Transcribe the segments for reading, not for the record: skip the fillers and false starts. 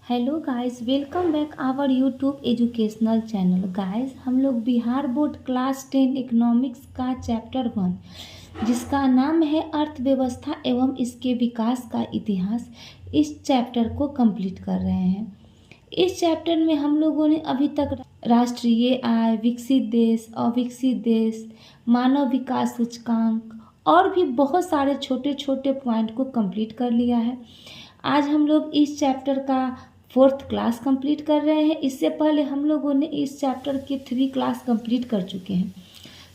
Hello guys, welcome back our YouTube educational channel. Guys, हम लोग Bihar board class 10 economics का chapter 1 जिसका नाम है अर्थव्यवस्था एवं इसके विकास का इतिहास, इस चैप्टर को कंप्लीट कर रहे हैं। इस चैप्टर में हम लोगों ने अभी तक राष्ट्रीय आय, विकसित देश, अविकसित देश, मानव विकास सूचकांक और भी बहुत सारे छोटे छोटे पॉइंट को कंप्लीट कर लिया है। आज हम लोग इस चैप्टर का 4th क्लास कंप्लीट कर रहे हैं। इससे पहले हम लोगों ने इस चैप्टर के 3 क्लास कंप्लीट कर चुके हैं।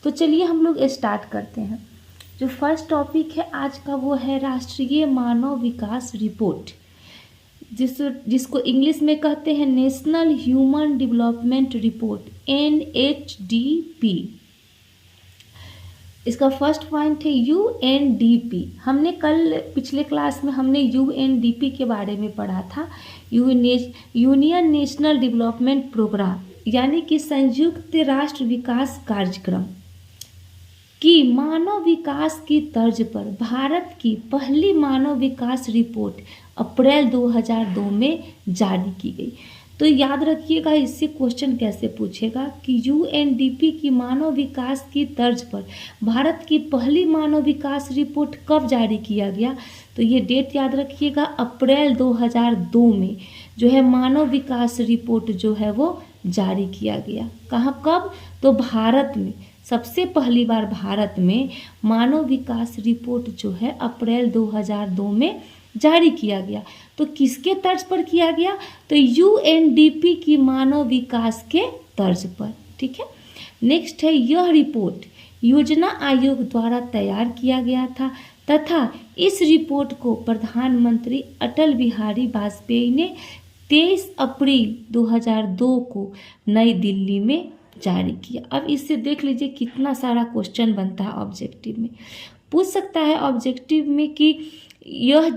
तो चलिए हम लोग स्टार्ट करते हैं। जो फर्स्ट टॉपिक है आज का वो है राष्ट्रीय मानव विकास रिपोर्ट, जिसको इंग्लिश में कहते हैं national human development report, NHDP। इसका फर्स्ट पॉइंट है UNDP। हमने कल पिछले क्लास में हमने UNDP के बारे में पढ़ा था, यूनियन नेशनल डेवलपमेंट प्रोग्राम, यानी कि संयुक्त राष्ट्र विकास कार्यक्रम की मानव विकास की तर्ज पर भारत की पहली मानव विकास रिपोर्ट अप्रैल 2002 में जारी की गई। तो याद रखिएगा, इससे क्वेश्चन कैसे पूछेगा कि UNDP की मानव विकास की तर्ज पर भारत की पहली मानव विकास रिपोर्ट कब जारी किया गया। तो ये डेट याद रखिएगा, अप्रैल 2002 में जो है मानव विकास रिपोर्ट जो है वो जारी किया गया। कहाँ, कब? तो भारत में सबसे पहली बार भारत में मानव विकास रिपोर्ट जो है अप्रैल 2002 में जारी किया गया। तो किसके तर्ज पर किया गया? तो UNDP की मानव विकास के तर्ज पर। ठीक है। नेक्स्ट है, यह रिपोर्ट योजना आयोग द्वारा तैयार किया गया था तथा इस रिपोर्ट को प्रधानमंत्री अटल बिहारी वाजपेयी ने 23 अप्रैल 2002 को नई दिल्ली में जारी किया। अब इससे देख लीजिए कितना सारा क्वेश्चन बनता है ऑब्जेक्टिव में। पूछ सकता है ऑब्जेक्टिव में कि यह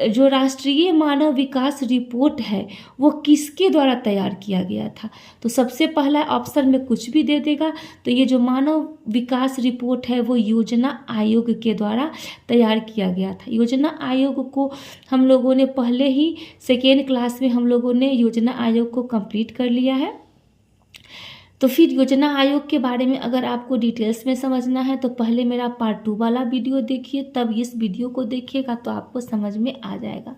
जो राष्ट्रीय मानव विकास रिपोर्ट है वो किसके द्वारा तैयार किया गया था। तो सबसे पहला ऑप्शन में कुछ भी दे देगा। तो ये जो मानव विकास रिपोर्ट है वो योजना आयोग के द्वारा तैयार किया गया था। योजना आयोग को हम लोगों ने पहले ही सेकेंड क्लास में हम लोगों ने योजना आयोग को कंप्लीट कर लिया है। तो फिर योजना आयोग के बारे में अगर आपको डिटेल्स में समझना है तो पहले मेरा पार्ट 2 वाला वीडियो देखिए, तब इस वीडियो को देखिएगा तो आपको समझ में आ जाएगा।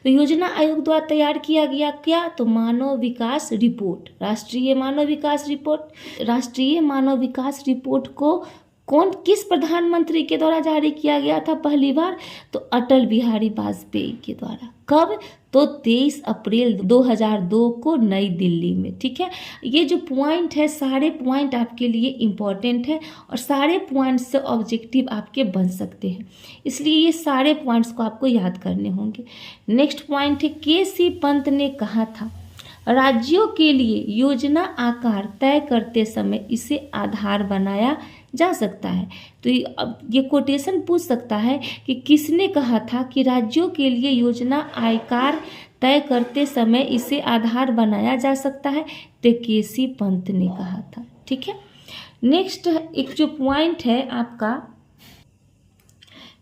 तो योजना आयोग द्वारा तैयार किया गया क्या? तो मानव विकास रिपोर्ट, राष्ट्रीय मानव विकास रिपोर्ट। राष्ट्रीय मानव विकास रिपोर्ट को किस प्रधानमंत्री के द्वारा जारी किया गया था पहली बार? तो अटल बिहारी वाजपेयी के द्वारा। कब? तो 23 अप्रैल 2002 को नई दिल्ली में। ठीक है। ये जो पॉइंट है, सारे पॉइंट आपके लिए इम्पॉर्टेंट है और सारे पॉइंट से ऑब्जेक्टिव आपके बन सकते हैं, इसलिए ये सारे पॉइंट्स को आपको याद करने होंगे। नेक्स्ट पॉइंट है, के.सी. पंत ने कहा था राज्यों के लिए योजना आकार तय करते समय इसे आधार बनाया जा सकता है। तो अब ये कोटेशन पूछ सकता है कि किसने कहा था कि राज्यों के लिए योजना आकार तय करते समय इसे आधार बनाया जा सकता है। तो के.सी. पंत ने कहा था। ठीक है। नेक्स्ट एक जो पॉइंट है आपका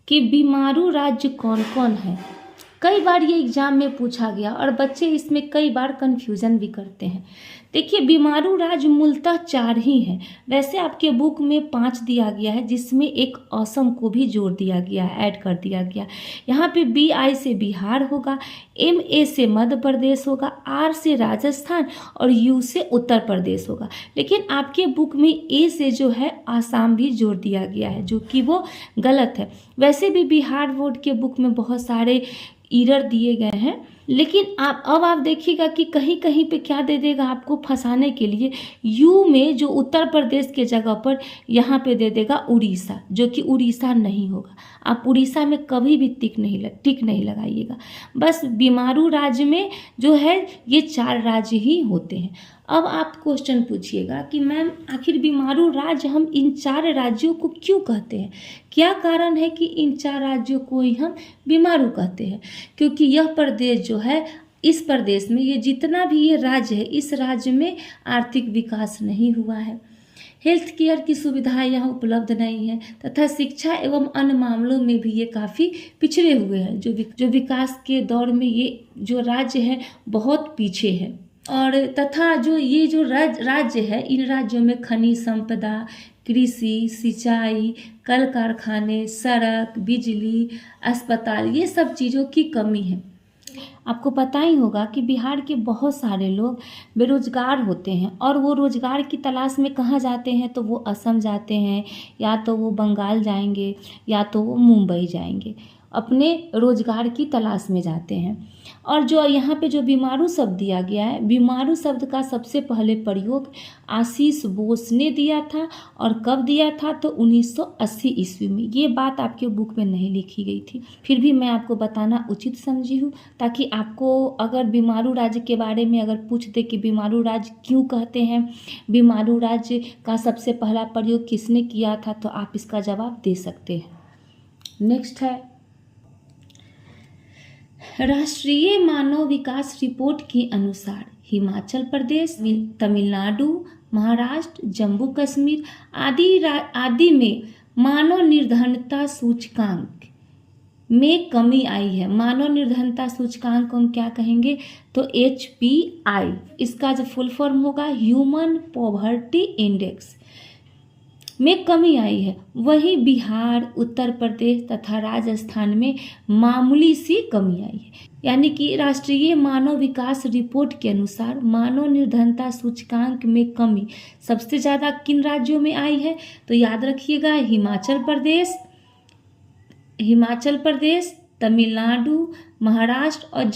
कि बीमारू राज्य कौन कौन है। कई बार ये एग्जाम में पूछा गया और बच्चे इसमें कई बार कंफ्यूजन भी करते हैं। देखिए, बीमारू राज्य मूलतः 4 ही हैं। वैसे आपके बुक में 5 दिया गया है, जिसमें एक असम को भी जोड़ दिया गया है, ऐड कर दिया गया। यहाँ पे BI से बिहार होगा, MA से मध्य प्रदेश होगा, R से राजस्थान और U से उत्तर प्रदेश होगा। लेकिन आपके बुक में A से जो है आसाम भी जोड़ दिया गया है, जो कि वो गलत है। वैसे भी बिहार बोर्ड के बुक में बहुत सारे एरर दिए गए हैं, लेकिन आप देखिएगा कि कहीं कहीं पे क्या दे देगा आपको फंसाने के लिए। यू में जो उत्तर प्रदेश के जगह पर यहाँ पे दे देगा उड़ीसा, जो कि उड़ीसा नहीं होगा। आप उड़ीसा में कभी भी टिक नहीं लगाइएगा। बस बीमारू राज्य में जो है ये 4 राज्य ही होते हैं। अब आप क्वेश्चन पूछिएगा कि मैम आखिर बीमारू राज्य हम इन 4 राज्यों को क्यों कहते हैं? क्या कारण है कि इन 4 राज्यों को ही हम बीमारू कहते हैं? क्योंकि यह प्रदेश जो है, इस प्रदेश में ये जितना भी ये राज्य है, इस राज्य में आर्थिक विकास नहीं हुआ है। हेल्थ केयर की सुविधाएं यहाँ उपलब्ध नहीं है तथा शिक्षा एवं अन्य मामलों में भी ये काफ़ी पिछड़े हुए हैं। जो विकास के दौर में ये जो राज्य है बहुत पीछे है। और तथा जो ये जो राज्य है, इन राज्यों में खनिज संपदा, कृषि, सिंचाई, कल कारखाने, सड़क, बिजली, अस्पताल, ये सब चीज़ों की कमी है। आपको पता ही होगा कि बिहार के बहुत सारे लोग बेरोजगार होते हैं और वो रोजगार की तलाश में कहाँ जाते हैं, तो वो असम जाते हैं, या तो वो बंगाल जाएंगे, या तो वो मुंबई जाएंगे, अपने रोजगार की तलाश में जाते हैं। और जो यहाँ पे जो बीमारू शब्द दिया गया है, बीमारू शब्द का सबसे पहले प्रयोग आशीष बोस ने दिया था। और कब दिया था, तो 1980 ईस्वी में। ये बात आपके बुक में नहीं लिखी गई थी, फिर भी मैं आपको बताना उचित समझी हूँ, ताकि आपको अगर बीमारू राज्य के बारे में अगर पूछ दे कि बीमारू राज्य क्यों कहते हैं, बीमारू राज्य का सबसे पहला प्रयोग किसने किया था, तो आप इसका जवाब दे सकते हैं। नेक्स्ट है, राष्ट्रीय मानव विकास रिपोर्ट के अनुसार हिमाचल प्रदेश, तमिलनाडु, महाराष्ट्र, जम्मू कश्मीर आदि में मानव निर्धनता सूचकांक में कमी आई है। मानव निर्धनता सूचकांक को हम क्या कहेंगे, तो HPI, इसका जो फुल फॉर्म होगा ह्यूमन पॉवर्टी इंडेक्स में कमी आई है। वहीं बिहार, उत्तर प्रदेश तथा राजस्थान में मामूली सी कमी आई है। यानी कि राष्ट्रीय मानव विकास रिपोर्ट के अनुसार मानव निर्धनता सूचकांक में कमी सबसे ज़्यादा किन राज्यों में आई है, तो याद रखिएगा हिमाचल प्रदेश, तमिलनाडु, महाराष्ट्र और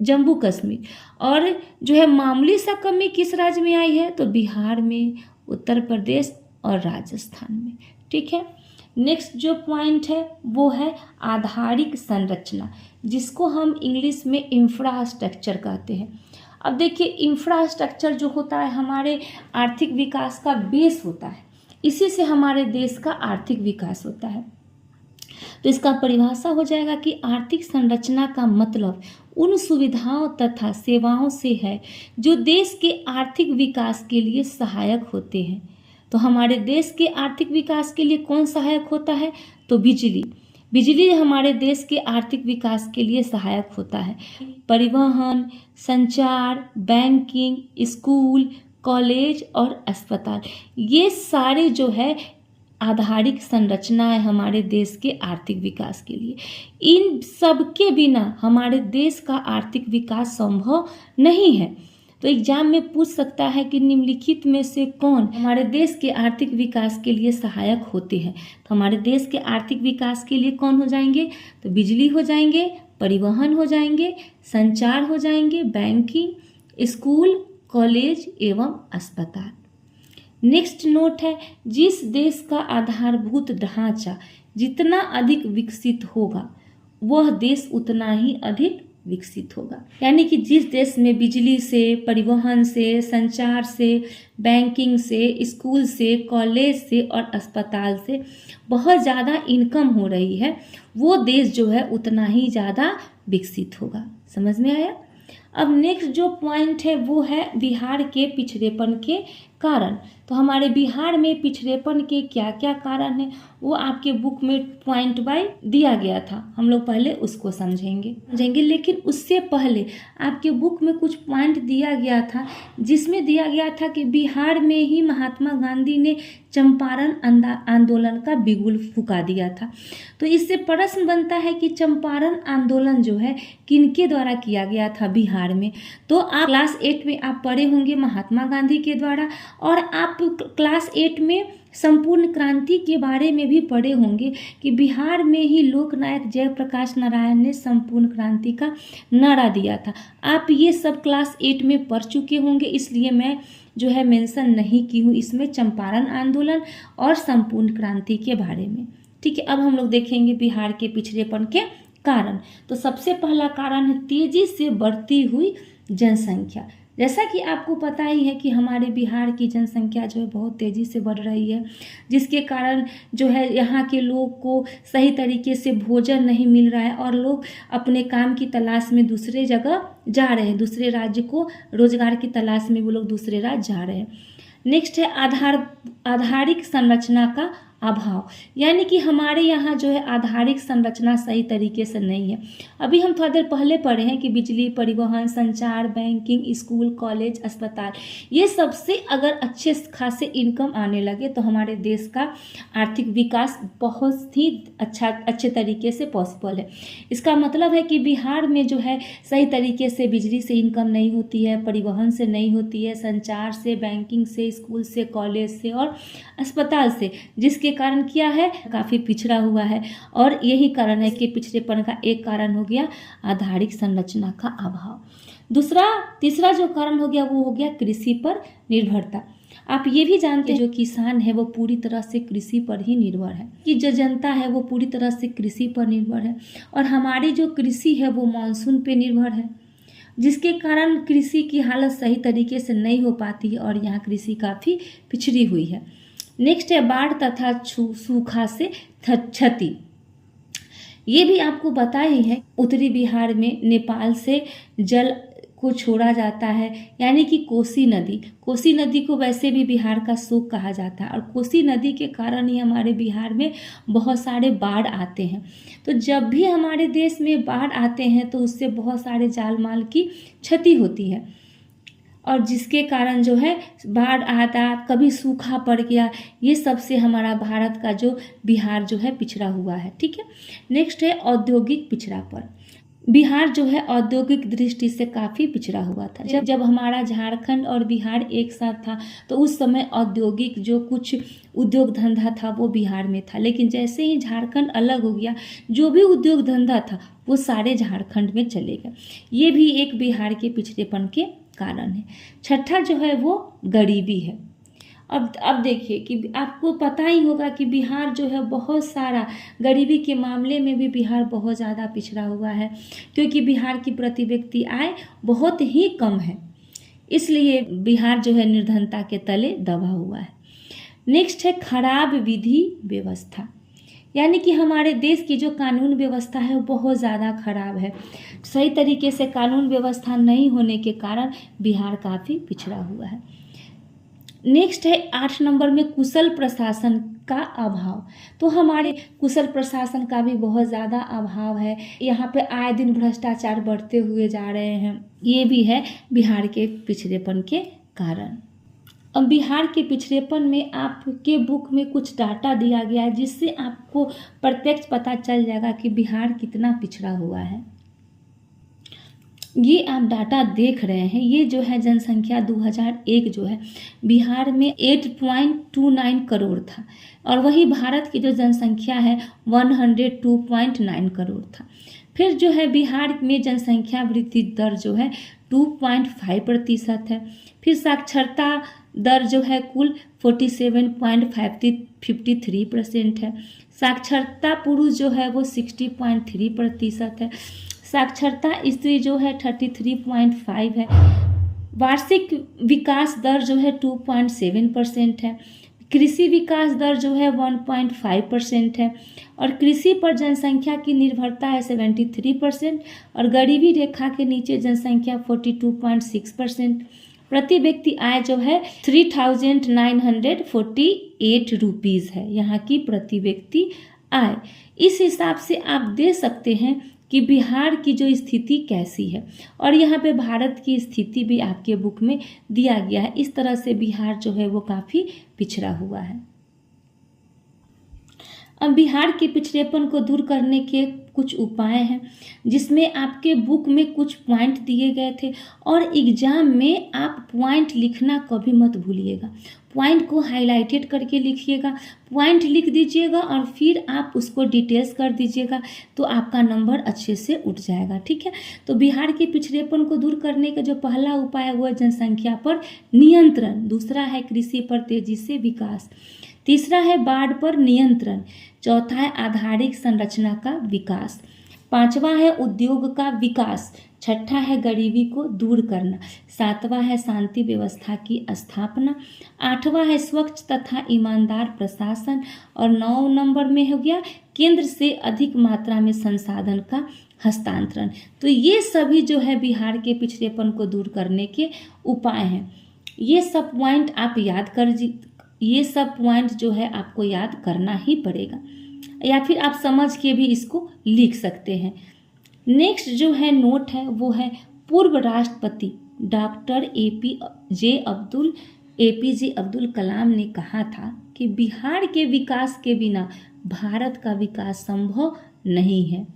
जम्मू कश्मीर। और जो है मामूली सा कमी किस राज्य में आई है, तो बिहार में, उत्तर प्रदेश और राजस्थान में। ठीक है। नेक्स्ट जो पॉइंट है वो है आधारिक संरचना, जिसको हम इंग्लिश में इंफ्रास्ट्रक्चर कहते हैं। अब देखिए, इंफ्रास्ट्रक्चर जो होता है हमारे आर्थिक विकास का बेस होता है, इसी से हमारे देश का आर्थिक विकास होता है। तो इसका परिभाषा हो जाएगा कि आर्थिक संरचना का मतलब उन सुविधाओं तथा सेवाओं से है जो देश के आर्थिक विकास के लिए सहायक होते हैं। तो हमारे देश के आर्थिक विकास के लिए कौन सहायक होता है, तो बिजली हमारे देश के आर्थिक विकास के लिए सहायक होता है। परिवहन, संचार, बैंकिंग, स्कूल, कॉलेज और अस्पताल, ये सारे जो है आधारिक संरचना है हमारे देश के आर्थिक विकास के लिए। इन सब के बिना हमारे देश का आर्थिक विकास संभव नहीं है। तो एग्जाम में पूछ सकता है कि निम्नलिखित में से कौन हमारे देश के आर्थिक विकास के लिए सहायक होते हैं। तो हमारे देश के आर्थिक विकास के लिए कौन हो जाएंगे, तो बिजली हो जाएंगे, परिवहन हो जाएंगे, संचार हो जाएंगे, बैंकिंग, स्कूल, कॉलेज एवं अस्पताल। नेक्स्ट नोट है, जिस देश का आधारभूत ढांचा जितना अधिक विकसित होगा वह देश उतना ही अधिक विकसित होगा। यानी कि जिस देश में बिजली से, परिवहन से, संचार से, बैंकिंग से, स्कूल से, कॉलेज से और अस्पताल से बहुत ज़्यादा इनकम हो रही है, वो देश जो है उतना ही ज़्यादा विकसित होगा। समझ में आया। अब नेक्स्ट जो पॉइंट है वो है बिहार के पिछड़ेपन के कारण। तो हमारे बिहार में पिछड़ेपन के क्या क्या कारण हैं वो आपके बुक में पॉइंट बाय दिया गया था, हम लोग पहले उसको समझेंगे। लेकिन उससे पहले आपके बुक में कुछ पॉइंट दिया गया था, जिसमें दिया गया था कि बिहार में ही महात्मा गांधी ने चंपारण आंदोलन का बिगुल फुका दिया था। तो इससे प्रश्न बनता है कि चंपारण आंदोलन जो है किनके द्वारा किया गया था बिहार में। तो आप क्लास 8 में आप पढ़े होंगे महात्मा गांधी के द्वारा, और आप क्लास 8 में संपूर्ण क्रांति के बारे में भी पढ़े होंगे कि बिहार में ही लोकनायक जयप्रकाश नारायण ने संपूर्ण क्रांति का नारा दिया था। आप ये सब क्लास 8 में पढ़ चुके होंगे, इसलिए मैं जो है मेंशन नहीं की हूँ इसमें चंपारण आंदोलन और संपूर्ण क्रांति के बारे में। ठीक है। अब हम लोग देखेंगे बिहार के पिछड़ेपन के कारण। तो सबसे पहला कारण है तेजी से बढ़ती हुई जनसंख्या। जैसा कि आपको पता ही है कि हमारे बिहार की जनसंख्या जो है बहुत तेज़ी से बढ़ रही है, जिसके कारण जो है यहाँ के लोग को सही तरीके से भोजन नहीं मिल रहा है और लोग अपने काम की तलाश में दूसरे जगह जा रहे हैं, दूसरे राज्य को रोजगार की तलाश में वो लोग दूसरे राज्य जा रहे हैं। नेक्स्ट है आधारिक संरचना का अभाव, यानी कि हमारे यहाँ जो है आधारिक संरचना सही तरीके से नहीं है। अभी हम थोड़ा देर पहले पढ़े हैं कि बिजली, परिवहन, संचार, बैंकिंग, स्कूल, कॉलेज, अस्पताल, ये सबसे अगर अच्छे खासे इनकम आने लगे तो हमारे देश का आर्थिक विकास बहुत ही अच्छे तरीके से पॉसिबल है। इसका मतलब है कि बिहार में जो है सही तरीके से बिजली से इनकम नहीं होती है, परिवहन से नहीं होती है, संचार से, बैंकिंग से, स्कूल से, कॉलेज से और अस्पताल से, जिसके कारण क्या है, काफ़ी पिछड़ा हुआ है। और यही कारण है कि पिछड़ेपन का एक कारण हो गया आधारिक संरचना का अभाव। तीसरा जो कारण हो गया वो हो गया कृषि पर निर्भरता। आप ये भी जानते हैं जो किसान है वो पूरी तरह से कृषि पर ही निर्भर है, कि जो जनता है वो पूरी तरह से कृषि पर निर्भर है। और हमारी जो कृषि है वो मानसून पे निर्भर है, जिसके कारण कृषि की हालत सही तरीके से नहीं हो पाती है और यहाँ कृषि काफ़ी पिछड़ी हुई है। नेक्स्ट है बाढ़ तथा सूखा से क्षति। ये भी आपको पता ही है, उत्तरी बिहार में नेपाल से जल को छोड़ा जाता है, यानी कि कोसी नदी को वैसे भी बिहार का शोक कहा जाता है। और कोसी नदी के कारण ही हमारे बिहार में बहुत सारे बाढ़ आते हैं। तो जब भी हमारे देश में बाढ़ आते हैं तो उससे बहुत सारे जान माल की क्षति होती है, और जिसके कारण जो है बाढ़ आता, कभी सूखा पड़ गया, ये सबसे हमारा भारत का जो बिहार जो है पिछड़ा हुआ है। ठीक है। नेक्स्ट है औद्योगिक पिछड़ापन। बिहार जो है औद्योगिक दृष्टि से काफ़ी पिछड़ा हुआ था। जब हमारा झारखंड और बिहार एक साथ था तो उस समय औद्योगिक जो कुछ उद्योग धंधा था वो बिहार में था, लेकिन जैसे ही झारखंड अलग हो गया, जो भी उद्योग धंधा था वो सारे झारखंड में चले गए। ये भी एक बिहार के पिछड़ेपन के कारण है। छठा जो है वो गरीबी है। अब देखिए कि आपको पता ही होगा कि बिहार जो है बहुत सारा गरीबी के मामले में भी बिहार बहुत ज़्यादा पिछड़ा हुआ है, क्योंकि बिहार की प्रति व्यक्ति आय बहुत ही कम है, इसलिए बिहार जो है निर्धनता के तले दबा हुआ है। नेक्स्ट है खराब विधि व्यवस्था, यानी कि हमारे देश की जो कानून व्यवस्था है वो बहुत ज़्यादा खराब है। सही तरीके से कानून व्यवस्था नहीं होने के कारण बिहार काफ़ी पिछड़ा हुआ है। नेक्स्ट है 8 नंबर में कुशल प्रशासन का अभाव। तो हमारे कुशल प्रशासन का भी बहुत ज़्यादा अभाव है। यहाँ पे आए दिन भ्रष्टाचार बढ़ते हुए जा रहे हैं, ये भी है बिहार के पिछड़ेपन के कारण। अब बिहार के पिछड़ेपन में आपके बुक में कुछ डाटा दिया गया है, जिससे आपको प्रत्यक्ष पता चल जाएगा कि बिहार कितना पिछड़ा हुआ है। ये आप डाटा देख रहे हैं, ये जो है जनसंख्या 2001 जो है बिहार में 8.29 करोड़ था, और वही भारत की जो जनसंख्या है 102.9 करोड़ था। फिर जो है बिहार में जनसंख्या वृद्धि दर जो है 2.5% है। फिर साक्षरता दर जो है कुल 47.53% है। साक्षरता पुरुष जो है वो 60.3% है। साक्षरता स्त्री जो है 33.5 है। वार्षिक विकास दर जो है 2.7% है। कृषि विकास दर जो है 1.5% है। और कृषि पर जनसंख्या की निर्भरता है 73%, और गरीबी रेखा के नीचे जनसंख्या 42.6%। प्रति व्यक्ति आय जो है 3,948 रुपीज़ है यहाँ की प्रति व्यक्ति आय। इस हिसाब से आप दे सकते हैं कि बिहार की जो स्थिति कैसी है, और यहाँ पे भारत की स्थिति भी आपके बुक में दिया गया है। इस तरह से बिहार जो है वो काफ़ी पिछड़ा हुआ है। अब बिहार के पिछड़ेपन को दूर करने के कुछ उपाय हैं, जिसमें आपके बुक में कुछ पॉइंट दिए गए थे, और एग्जाम में आप पॉइंट लिखना कभी मत भूलिएगा। पॉइंट को हाईलाइटेड करके लिखिएगा, पॉइंट लिख दीजिएगा और फिर आप उसको डिटेल्स कर दीजिएगा, तो आपका नंबर अच्छे से उठ जाएगा। ठीक है। तो बिहार के पिछड़ेपन को दूर करने का जो पहला उपाय है वो है जनसंख्या पर नियंत्रण। दूसरा है कृषि पर तेजी से विकास। तीसरा है बाढ़ पर नियंत्रण। चौथा है आधारिक संरचना का विकास। पांचवा है उद्योग का विकास। छठा है गरीबी को दूर करना। सातवां है शांति व्यवस्था की स्थापना। आठवां है स्वच्छ तथा ईमानदार प्रशासन। और 9 नंबर में हो गया केंद्र से अधिक मात्रा में संसाधन का हस्तांतरण। तो ये सभी जो है बिहार के पिछड़ेपन को दूर करने के उपाय हैं। ये सब पॉइंट आप याद कर ये सब पॉइंट जो है आपको याद करना ही पड़ेगा, या फिर आप समझ के भी इसको लिख सकते हैं। नेक्स्ट जो है नोट है वो है पूर्व राष्ट्रपति डॉक्टर एपीजे अब्दुल कलाम ने कहा था कि बिहार के विकास के बिना भारत का विकास संभव नहीं है।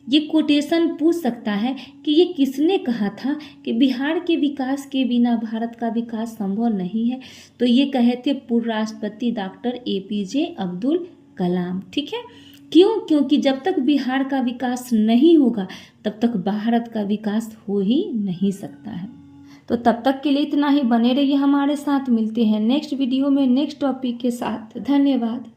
ये कोटेशन पूछ सकता है कि ये किसने कहा था कि बिहार के विकास के बिना भारत का विकास संभव नहीं है, तो ये कहे थे पूर्व राष्ट्रपति डॉक्टर एपीजे अब्दुल कलाम। ठीक है, क्यों? क्योंकि जब तक बिहार का विकास नहीं होगा तब तक भारत का विकास हो ही नहीं सकता है। तो तब तक के लिए इतना ही, बने रहिए हमारे साथ, मिलते हैं नेक्स्ट वीडियो में नेक्स्ट टॉपिक के साथ। धन्यवाद।